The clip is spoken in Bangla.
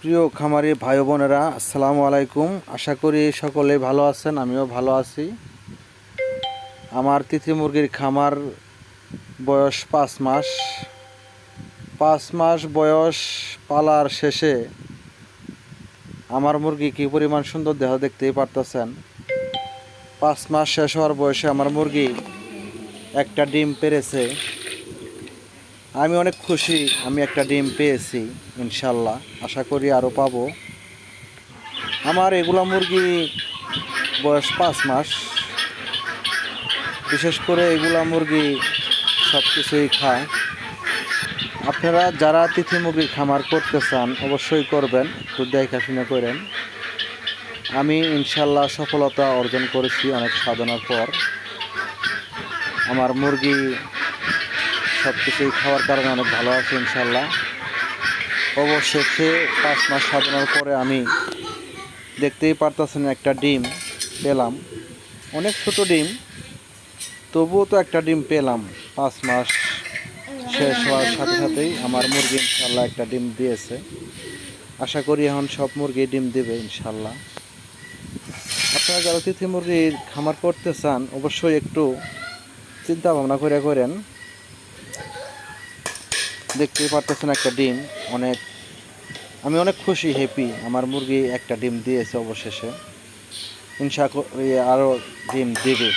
প্রিয় খামারি ভাই বোনেরা, আসসালামু আলাইকুম। আশা করি সকলে ভালো আছেন, আমিও ভালো আছি। আমার তিথি মুরগির খামার বয়স 5 মাস। 5 মাস বয়স পালার শেষে আমার মুরগি কী পরিমাণ সুন্দর দেহ দেখতেই পারতেছেন। 5 মাস শেষ হওয়ার বয়সে আমার মুরগি একটা ডিম পেড়েছে। আমি অনেক খুশি, আমি একটা ডিম পেয়েছি। ইনশাল্লাহ আশা করি আরও পাবো। আমার এগুলা মুরগি বয়স 5 মাস। বিশেষ করে এগুলা মুরগি সব কিছুই খায়। আপনারা যারা তিথি মুরগির খামার করতে চান অবশ্যই করবেন, একটু দেখাশোনা করেন। আমি ইনশাল্লাহ সফলতা অর্জন করেছি অনেক সাধনার পর। আমার মুরগি সব কিছুই খাওয়ার কারণে অনেক ভালো আছে ইনশাল্লাহ। অবশেষে 5 মাস সাধনার পরে আমি দেখতেই পারতেছেন একটা ডিম পেলাম। অনেক ছোটো ডিম, তবুও তো একটা ডিম পেলাম। 5 মাস শেষ হওয়ার সাথে সাথেই আমার মুরগি ইনশাল্লাহ একটা ডিম দিয়েছে। আশা করি এখন সব মুরগি ডিম দেবে ইনশাল্লাহ। আপনারা যারা তিথি মুরগির খামার করতে চান অবশ্যই একটু চিন্তা ভাবনা করে করেন। দেখতেই পারতেছেন একটা ডিম, আমি অনেক খুশি, হ্যাপি। আমার মুরগি একটা ডিম দিয়েছে অবশেষে। ইনশা করি আরও ডিম দেবে।